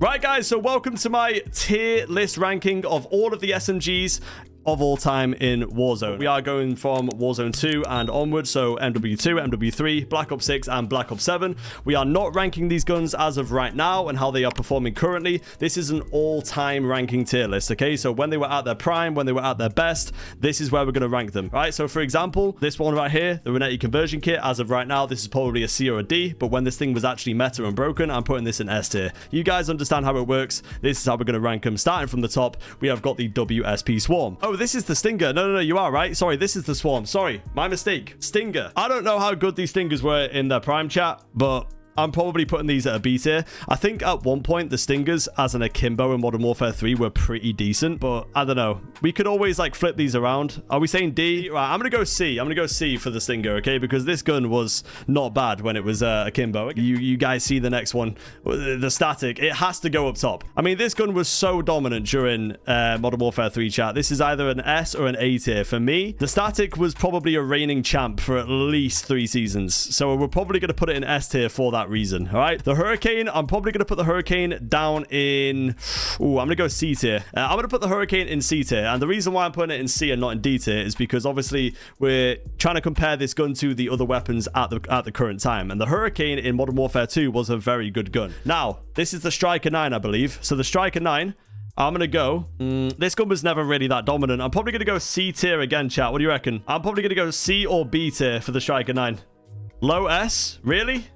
Right, guys, so welcome to my tier list ranking of all of the SMGs of all time in Warzone. We are going from Warzone 2 and onwards, so MWII, MWIII, Black Ops 6 and Black Ops 7. We are not ranking these guns as of right now and how they are performing currently. This is an all-time ranking tier list, okay? So when they were at their prime, when they were at their best, this is where we're going to rank them, right? So for example, this one right here, the Renetti conversion kit, as of right now, this is probably a C or a D, but when this thing was actually meta and broken, I'm putting this in S tier. You guys understand how it works. This is how we're going to rank them. Starting from the top, we have got the WSP Swarm. Oh, this is the Stinger. No, you are right. Sorry, this is the Swarm. Sorry, my mistake. Stinger. I don't know how good these Stingers were in their prime, chat, but I'm probably putting these at a B tier. I think at one point the Stingers as an akimbo in Modern Warfare 3 were pretty decent, but I don't know. We could always like flip these around. Are we saying D? Right, I'm gonna go C. I'm gonna go C for the Stinger, okay? Because this gun was not bad when it was akimbo. You guys see the next one, the static. It has to go up top. I mean, this gun was so dominant during Modern Warfare 3, chat. This is either an S or an A tier. For me, the static was probably a reigning champ for at least 3 seasons. So we're probably gonna put it in S tier for that reason. All right, the Hurricane, I'm probably gonna put the Hurricane down in I'm gonna go C tier. I'm gonna put the Hurricane in C tier, and the reason why I'm putting it in C and not in D tier is because obviously we're trying to compare this gun to the other weapons at the current time, and the Hurricane in Modern Warfare 2 was a very good gun. Now this is the Striker 9, I believe. So the Striker 9, I'm gonna go this gun was never really that dominant. I'm probably gonna go C tier again, chat. What do you reckon? I'm probably gonna go C or B tier for the Striker 9. Low S? Really?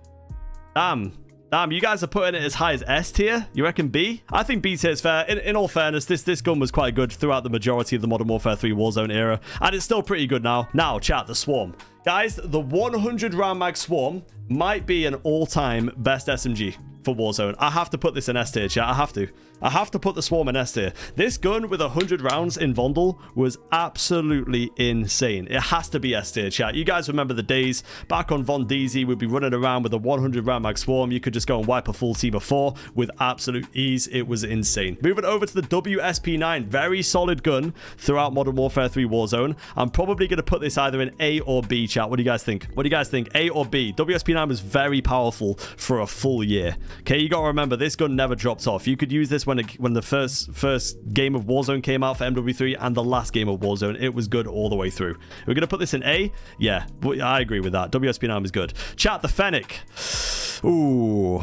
Damn, you guys are putting it as high as S tier? You reckon B? I think B tier is fair. In all fairness, this gun was quite good throughout the majority of the Modern Warfare 3 Warzone era, and it's still pretty good now. Now, chat, the Swarm. Guys, the 100 round mag Swarm might be an all-time best SMG for Warzone. I have to put this in S tier, chat. I have to put the Swarm in S tier. This gun with 100 rounds in Vondel was absolutely insane. It has to be S tier, chat. You guys remember the days back on Vondel, we'd be running around with a 100 round mag Swarm. You could just go and wipe a full team of 4 with absolute ease. It was insane. Moving over to the WSP9, very solid gun throughout Modern Warfare 3 Warzone. I'm probably going to put this either in A or B, chat. What do you guys think? What do you guys think? A or B? WSP9 was very powerful for a full year. Okay, you got to remember, this gun never dropped off. You could use this when the first game of Warzone came out for MWIII and the last game of Warzone. It was good all the way through. We're going to put this in A? Yeah, I agree with that. WSP9 is good. Chat, the Fennec. Ooh,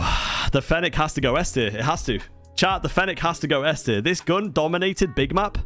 the Fennec has to go S tier. It has to. Chat, the Fennec has to go S tier. This gun dominated Big Map.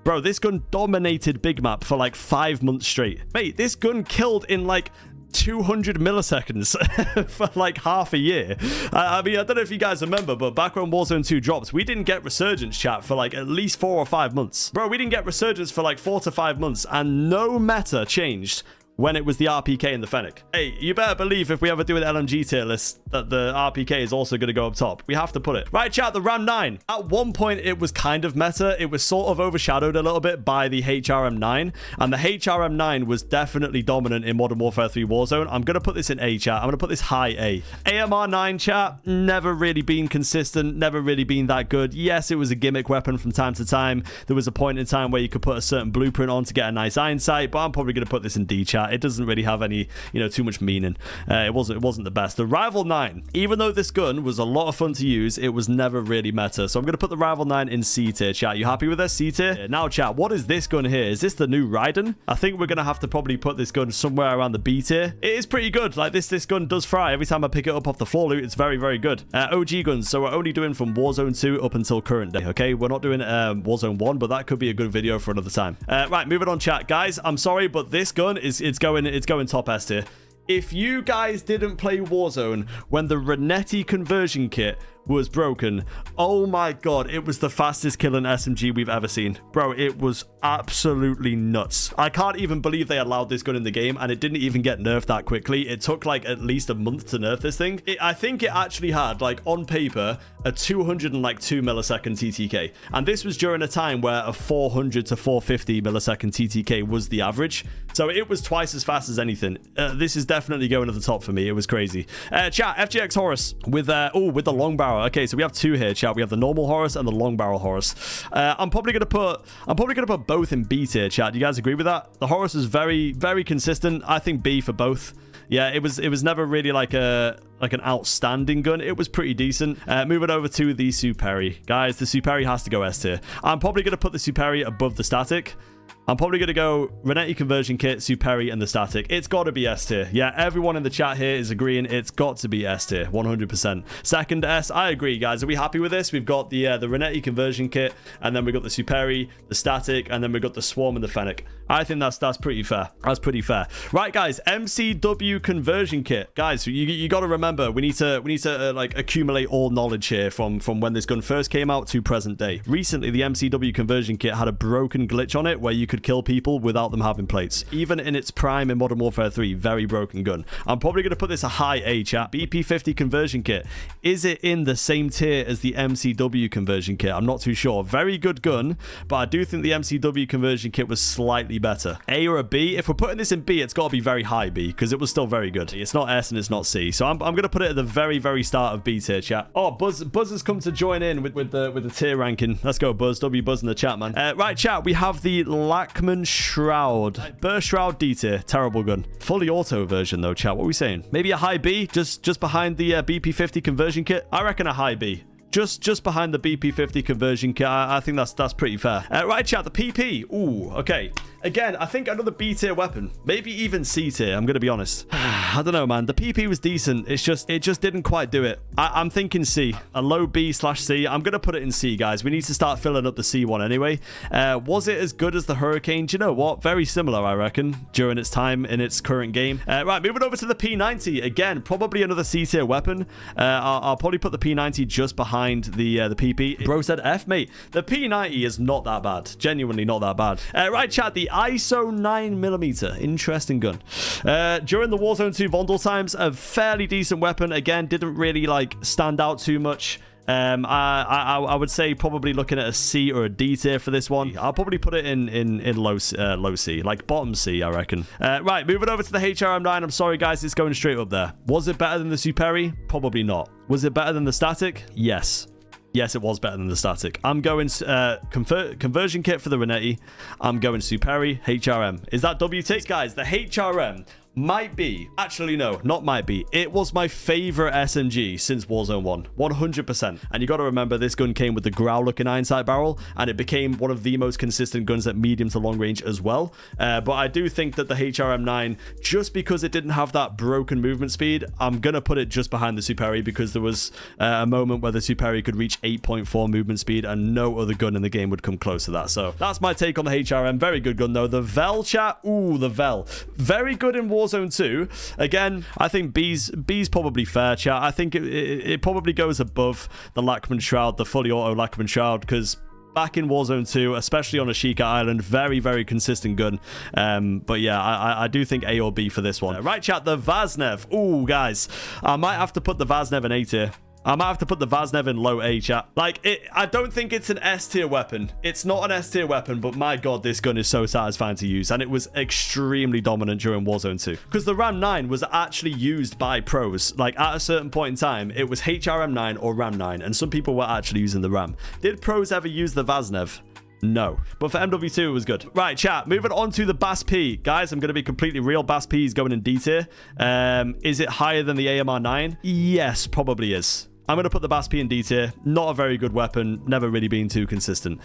Bro, this gun dominated Big Map for like 5 months straight. Mate, this gun killed in like 200 milliseconds for like half a year. I mean, I don't know if you guys remember, but back when Warzone 2 dropped, we didn't get Resurgence, chat, for like at least 4 or 5 months. Bro, we didn't get Resurgence for like 4 to 5 months, and no meta changed when it was the RPK and the Fennec. Hey, you better believe if we ever do an LMG tier list that the RPK is also going to go up top. We have to put it. Right, chat, the Ram 9. At one point, it was kind of meta. It was sort of overshadowed a little bit by the HRM 9. And the HRM 9 was definitely dominant in Modern Warfare 3 Warzone. I'm going to put this in A, chat. I'm going to put this high A. AMR 9, chat, never really been consistent, never really been that good. Yes, it was a gimmick weapon from time to time. There was a point in time where you could put a certain blueprint on to get a nice iron sight, but I'm probably going to put this in D, chat. It doesn't really have any, too much meaning. It wasn't the best. The Rival 9, even though this gun was a lot of fun to use, it was never really meta. So I'm going to put the Rival 9 in C tier, chat. You happy with this? C tier? Now, chat, what is this gun here? Is this the new Raiden? I think we're going to have to probably put this gun somewhere around the B tier. It is pretty good. Like, this gun does fry. Every time I pick it up off the floor loot, it's very, very good. OG guns. So we're only doing from Warzone 2 up until current day, okay? We're not doing Warzone 1, but that could be a good video for another time. Right, moving on, chat. Guys, I'm sorry, but this gun it's going top S tier. If you guys didn't play Warzone when the Renetti conversion kit was broken, oh my god, it was the fastest killing SMG we've ever seen. Bro, it was absolutely nuts. I can't even believe they allowed this gun in the game, and it didn't even get nerfed that quickly. It took like at least a month to nerf this thing. I think it actually had, like, on paper, a 202 millisecond TTK, and this was during a time where a 400 to 450 millisecond TTK was the average, so it was twice as fast as anything. This is definitely going to the top for me. It was crazy. Chat, FGX Horus with the long barrel. Okay, so we have 2 here, chat. We have the normal Horus and the long barrel Horus. I'm probably gonna put both in B tier, chat. Do you guys agree with that? The Horus is very, very consistent. I think B for both. Yeah, it was never really like an outstanding gun. It was pretty decent. Moving over to the Superi. Guys, the Superi has to go S tier. I'm probably going to put the Superi above the static. I'm probably going to go Renetti conversion kit, Superi, and the static. It's got to be S tier. Yeah, everyone in the chat here is agreeing it's got to be S tier, 100%. Second S, I agree, guys. Are we happy with this? We've got the Renetti conversion kit, and then we got the Superi, the static, and then we got the Swarm and the Fennec. I think that's pretty fair. That's pretty fair. Right, guys, MCW conversion kit. Guys, you got to remember, we need to like accumulate all knowledge here from when this gun first came out to present day. Recently, the MCW conversion kit had a broken glitch on it where you could kill people without them having plates. Even in its prime in Modern Warfare 3, very broken gun. I'm probably going to put this a high A, chat. BP50 conversion kit. Is it in the same tier as the MCW conversion kit? I'm not too sure. Very good gun, but I do think the MCW conversion kit was slightly better. A or a B? If we're putting this in B, it's got to be very high B, because it was still very good. It's not S and it's not C. So I'm going to put it at the very, very start of B tier, chat. Oh, Buzz has come to join in with the tier ranking. Let's go, Buzz. W Buzz in the chat, man. Right, chat. We have the Lachman Shroud. Burst Shroud D tier. Terrible gun. Fully auto version, though, chat. What are we saying? Maybe a high B, just behind the BP50 conversion kit? I reckon a high B. Just behind the BP50 conversion kit. I think that's pretty fair. Right, chat, the PP. Ooh, okay. Again, I think another B tier weapon. Maybe even C tier, I'm going to be honest. I don't know, man. The PP was decent. It just didn't quite do it. I'm thinking C. A low B/C. I'm going to put it in C, guys. We need to start filling up the C one anyway. Was it as good as the Hurricane? Do you know what? Very similar, I reckon, during its time in its current game. Right, moving over to the P90. Again, probably another C tier weapon. I'll probably put the P90 just behind the PP. Bro said F, mate. The P90 is not that bad. Genuinely not that bad. Right, chat, the ISO 9mm. Interesting gun. During the Warzone 2 Vondel times, a fairly decent weapon. Again, didn't really like stand out too much. I would say probably looking at a C or a D tier for this one. I'll probably put it in low C, like bottom C, I reckon. Right, moving over to the HRM9. I'm sorry, guys, it's going straight up there. Was it better than the Superi? Probably not. Was it better than the static? Yes. Yes, it was better than the static. I'm going conversion kit for the Renetti. I'm going Superi, HRM. Is that W tick? Guys, the HRM might be, actually no, not might be, it was my favorite SMG since Warzone 1, 100%. And you got to remember, this gun came with the Growl looking iron sight barrel, and it became one of the most consistent guns at medium to long range as well. But I do think that the HRM9, just because it didn't have that broken movement speed, I'm gonna put it just behind the Superi, because there was a moment where the Superi could reach 8.4 movement speed, and no other gun in the game would come close to that. So that's my take on the HRM. Very good gun though. The Vel, chat, ooh, the Vel, very good in Warzone 2. Again, I think B's probably fair, chat. I think it probably goes above the Lachman Shroud, the fully auto Lachman Shroud, because back in Warzone 2, especially on Ashika Island, very, very consistent gun. But yeah, I do think A or B for this one. Right, chat, the Vaznev. Ooh, guys, I might have to put the Vaznev in A tier. I might have to put the Vaznev in low A, chat. Like, I don't think it's an S tier weapon. It's not an S tier weapon, but my god, this gun is so satisfying to use, and it was extremely dominant during Warzone 2. Because the Ram 9 was actually used by pros. Like, at a certain point in time, it was HRM 9 or Ram 9, and some people were actually using the Ram. Did pros ever use the Vaznev? No. But for MW2, it was good. Right, chat, moving on to the Bass P. Guys, I'm going to be completely real. Bass P is going in D tier. Is it higher than the AMR 9? Yes, probably is. I'm going to put the Bass P in D tier. Not a very good weapon. Never really been too consistent.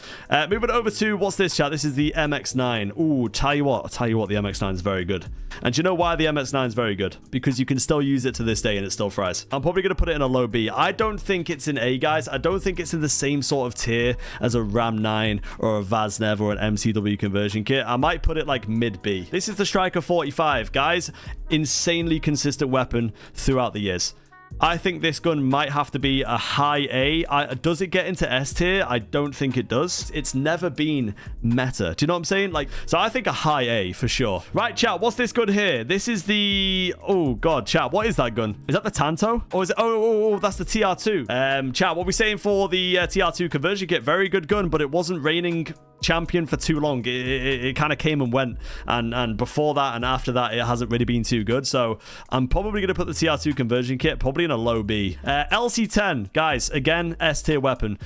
Moving over to, what's this, chat? This is the MX9. Ooh, tell you what, the MX9 is very good. And do you know why the MX9 is very good? Because you can still use it to this day and it still fries. I'm probably going to put it in a low B. I don't think it's in A, guys. I don't think it's in the same sort of tier as a Ram 9 or a Vaznev or an MCW conversion kit. I might put it like mid B. This is the Striker 45. Guys, insanely consistent weapon throughout the years. I think this gun might have to be a high A. Does it get into S tier? I don't think it does. It's never been meta. Do you know what I'm saying? Like, so I think a high A for sure. Right, chat, what's this gun here? This is the... Oh, God, chat, what is that gun? Is that the Tanto? Or is it... Oh, that's the TR2. Chat, what are we saying for the TR2 conversion kit? Very good gun, but it wasn't reigning champion for too long. It kind of came and went, and before that and after that, it hasn't really been too good. So I'm probably going to put the TR2 conversion kit probably in a low B. LC10, guys, again, S tier weapon.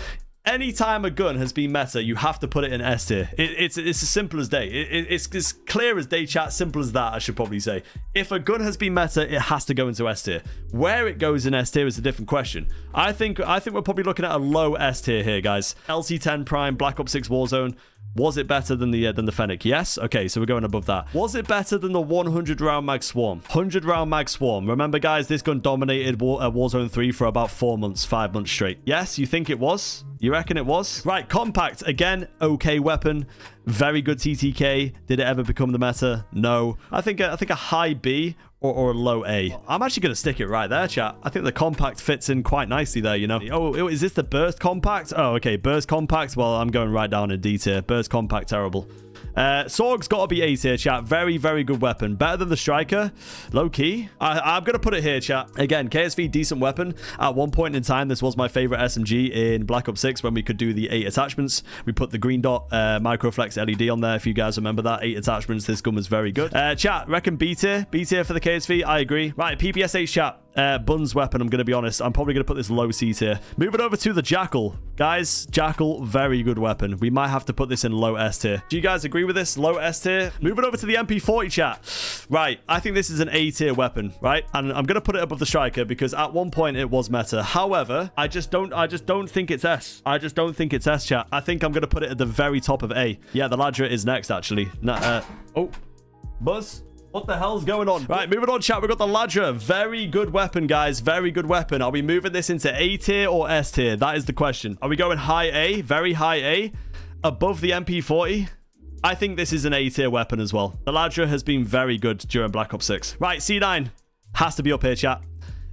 Anytime a gun has been meta, you have to put it in S tier. It's as simple as day. It's as clear as day, chat. Simple as that, I should probably say. If a gun has been meta, it has to go into S tier. Where it goes in S tier is a different question. I think we're probably looking at a low S tier here, guys. LC10 Prime, Black Ops 6 Warzone. Was it better than the Fennec? Yes. Okay, so we're going above that. Was it better than the 100 round mag swarm? 100 round mag swarm. Remember, guys, this gun dominated Warzone 3 for about 4 months, 5 months straight. Yes, you think it was? You reckon it was? Right, compact. Again, okay weapon. Very good TTK. Did it ever become the meta? No. I think a high B or a low A. I'm actually going to stick it right there, chat. I think the compact fits in quite nicely there, you know. Oh, is this the burst compact? Oh, okay. Burst compact. Well, I'm going right down in D tier. Burst compact, terrible. Sorg's got to be A tier, chat. Very, very good weapon. Better than the striker. Low key. I'm going to put it here, chat. Again, KSV, decent weapon. At one point in time, this was my favorite SMG in Black Ops 6 when we could do the 8 attachments. We put the green dot microflex LED on there. If you guys remember that, 8 attachments. This gun was very good. Chat, reckon B tier. B tier for the KSV. I agree. Right, PPSH, chat. Bun's weapon, I'm going to be honest. I'm probably going to put this low C tier. Moving over to the Jackal. Guys, Jackal, very good weapon. We might have to put this in low S tier. Do you guys agree with this? Low S tier? Moving over to the MP40, chat. Right, I think this is an A tier weapon, right? And I'm going to put it above the striker because at one point it was meta. However, I just don't think it's S. I just don't think it's S, chat. I think I'm going to put it at the very top of A. Yeah, the Ladra is next, actually. Oh, Buzz. What the hell's going on? Right, moving on, chat. We've got the Ladra. Very good weapon, guys. Very good weapon. Are we moving this into A tier or S tier? That is the question. Are we going high A? Very high A? Above the MP40? I think this is an A tier weapon as well. The Ladra has been very good during Black Ops 6. Right, C9. Has to be up here, chat.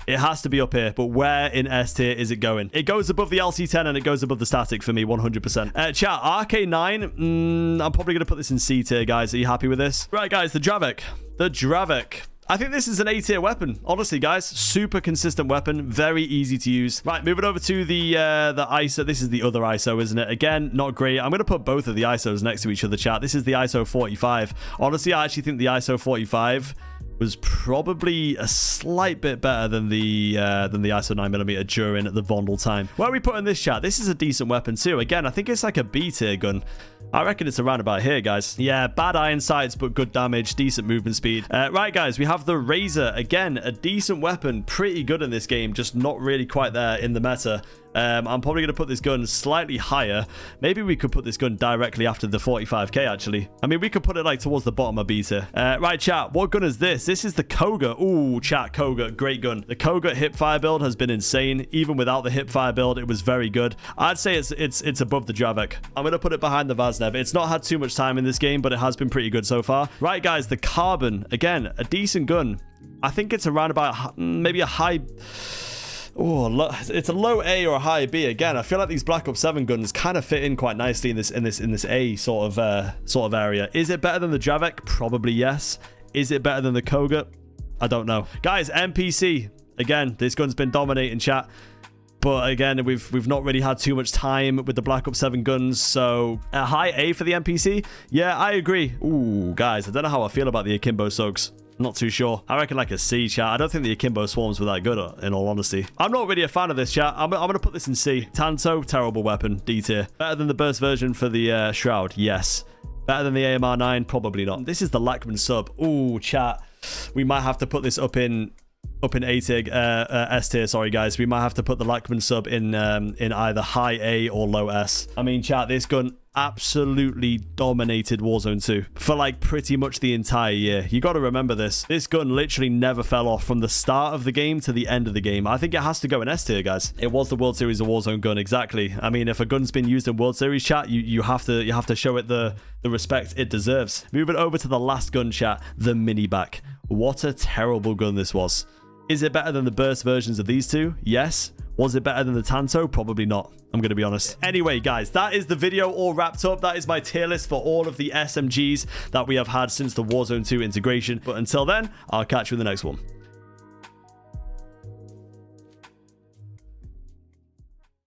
It has to be up here, but where in S tier is it going? It goes above the LC10 and it goes above the static for me, 100%. Chat, RK9, I'm probably going to put this in C tier, guys. Are you happy with this? Right, guys, the Dravik. The Dravik. I think this is an A tier weapon. Honestly, guys, super consistent weapon. Very easy to use. Right, moving over to the ISO. This is the other ISO, isn't it? Again, not great. I'm going to put both of the ISOs next to each other, chat. This is the ISO 45. Honestly, I actually think the ISO 45 was probably a slight bit better than the ISO 9mm during the Vondel time. Where are we putting this, chat? This is a decent weapon too. Again, I think it's like a B tier gun. I reckon it's around about here, guys. Yeah, bad iron sights, but good damage, decent movement speed. Right, guys, we have the Razor. Again, a decent weapon, pretty good in this game, just not really quite there in the meta. I'm probably going to put this gun slightly higher. Maybe we could put this gun directly after the 45k, actually. I mean, we could put it like towards the bottom of B tier. Right, chat, what gun is this? This is the Koga. Ooh, chat, Koga, great gun. The Koga hipfire build has been insane. Even without the hipfire build, it was very good. I'd say it's above the Dravik. I'm going to put it behind the Vaznev. It's not had too much time in this game, but it has been pretty good so far. Right, guys, the Carbon. Again, a decent gun. I think it's around about maybe a high... Oh, it's a low A or a high B. Again, I feel like these Black Ops 7 guns kind of fit in quite nicely in this A sort of area. Is it better than the Dravik? Probably yes. Is it better than the Koga? I don't know. Guys, NPC. Again, this gun's been dominating, chat. But again, we've not really had too much time with the Black Ops 7 guns, so a high A for the NPC? Yeah, I agree. Ooh, guys, I don't know how I feel about the Akimbo Sogs. Not too sure. I reckon like a C, chat. I don't think the Akimbo Swarms were that good, in all honesty. I'm not really a fan of this, chat. I'm going to put this in C. Tanto, terrible weapon. D tier. Better than the burst version for the Shroud? Yes. Better than the AMR9? Probably not. This is the Lachman sub. Ooh, chat. We might have to put this up in A tier, S tier, sorry guys. We might have to put the Lachman sub in either high A or low S. I mean, chat, this gun absolutely dominated Warzone 2 for like pretty much the entire year. You got to remember this. This gun literally never fell off from the start of the game to the end of the game. I think it has to go in S tier, guys. It was the World Series of Warzone gun, exactly. I mean, if a gun's been used in World Series, chat, you have to show it the respect it deserves. Moving over to the last gun, chat, the Miniback. What a terrible gun this was. Is it better than the burst versions of these two? Yes. Was it better than the Tanto? Probably not. I'm going to be honest. Anyway, guys, that is the video all wrapped up. That is my tier list for all of the SMGs that we have had since the Warzone 2 integration. But until then, I'll catch you in the next one.